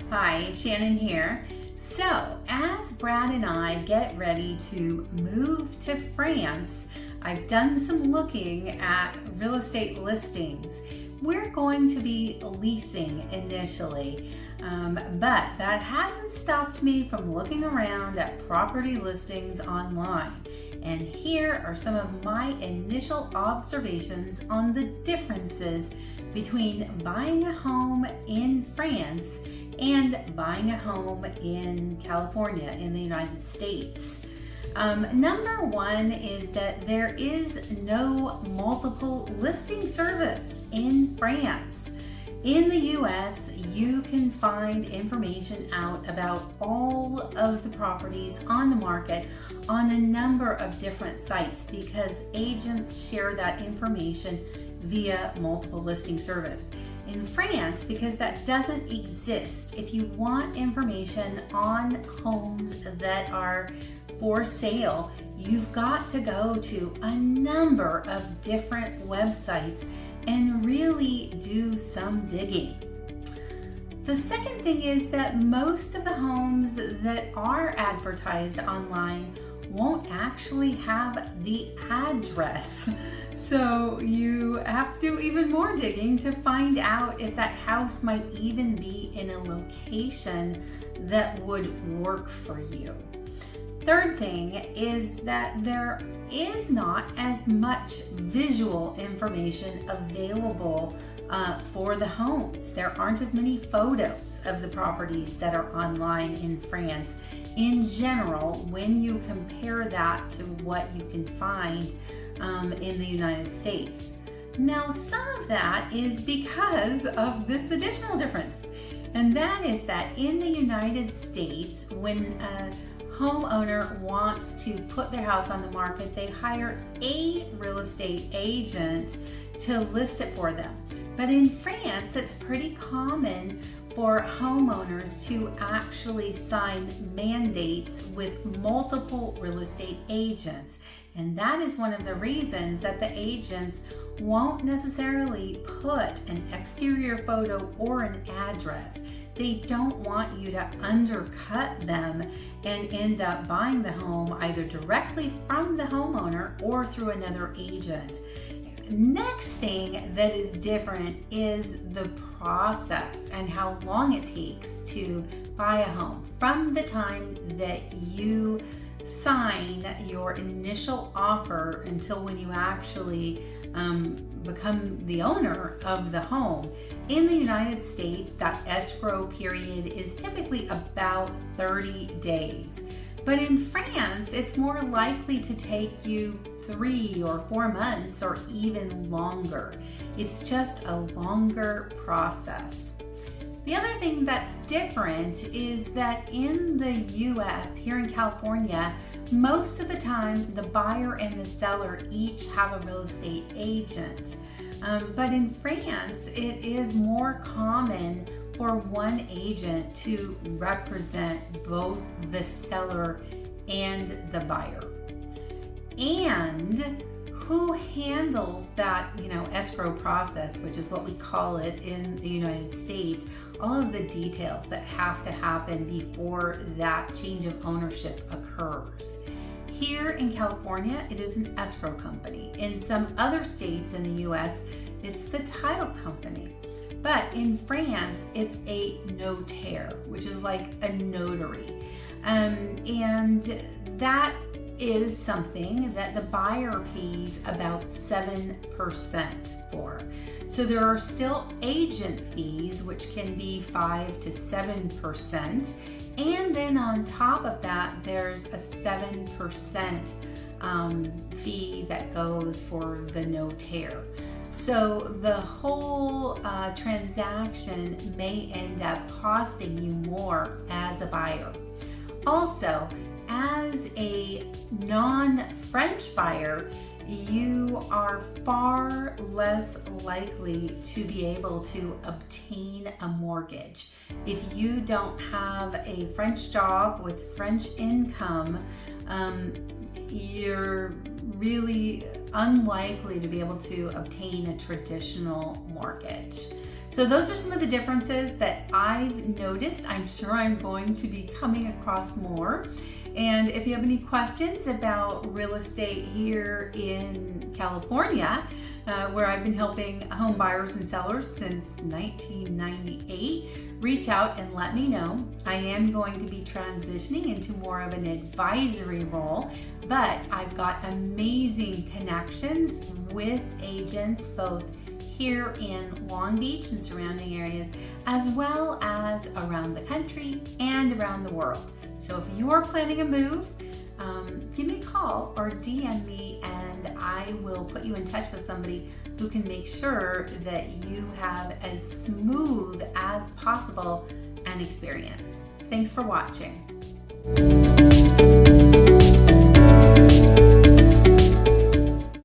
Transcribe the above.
Hi, Shannon here. So, as Brad and I get ready to move to France, I've done some looking at real estate listings. We're going to be leasing initially, but that hasn't stopped me from looking around at property listings online. And here are some of my initial observations on the differences between buying a home in France and buying a home in California in the United States. Number one is that there is no multiple listing service in France. In the US, you can find information out about all of the properties on the market on a number of different sites because agents share that information via multiple listing service. In France, because that doesn't exist, if you want information on homes that are for sale, you've got to go to a number of different websites and really do some digging. The second thing is that most of the homes that are advertised online won't actually have the address. So you have to do even more digging to find out if that house might even be in a location that would work for you. Third thing is that there is not as much visual information available for the homes. There aren't as many photos of the properties that are online in France in general when you compare that to what you can find in the United States. Now, some of that is because of this additional difference, and that is that in the United States, when a homeowner wants to put their house on the market, they hire a real estate agent to list it for them. But in France, it's pretty common for homeowners to actually sign mandates with multiple real estate agents. And that is one of the reasons that the agents won't necessarily put an exterior photo or an address. They don't want you to undercut them and end up buying the home either directly from the homeowner or through another agent. Next thing that is different is the process and how long it takes to buy a home. From the time that you sign your initial offer until when you actually become the owner of the home. In the United States, that escrow period is typically about 30 days. But in France, it's more likely to take you 3 or 4 months or even longer. It's just a longer process. The other thing that's different is that in the US, here in California, most of the time the buyer and the seller each have a real estate agent. But in France, it is more common for one agent to represent both the seller and the buyer. And who handles that, escrow process, which is what we call it in the United States, all of the details that have to happen before that change of ownership occurs. Here in California, it is an escrow company. In some other states in the US, it's the title company. But in France, it's a notaire, which is like a notary. And that is something that the buyer pays about 7% for. So there are still agent fees, which can be 5 to 7%. And then on top of that, there's a 7% fee that goes for the notaire. So the whole transaction may end up costing you more as a buyer. Also, as a non-French buyer, you are far less likely to be able to obtain a mortgage. If you don't have a French job with French income, you're really unlikely to be able to obtain a traditional mortgage. So those are some of the differences that I've noticed. I'm sure I'm going to be coming across more. And if you have any questions about real estate here in California, where I've been helping home buyers and sellers since 1998, reach out and let me know. I am going to be transitioning into more of an advisory role, but I've got amazing connections with agents both here in Long Beach and surrounding areas, as well as around the country and around the world. So if you're planning a move, give me a call or DM me and I will put you in touch with somebody who can make sure that you have as smooth as possible an experience. Thanks for watching.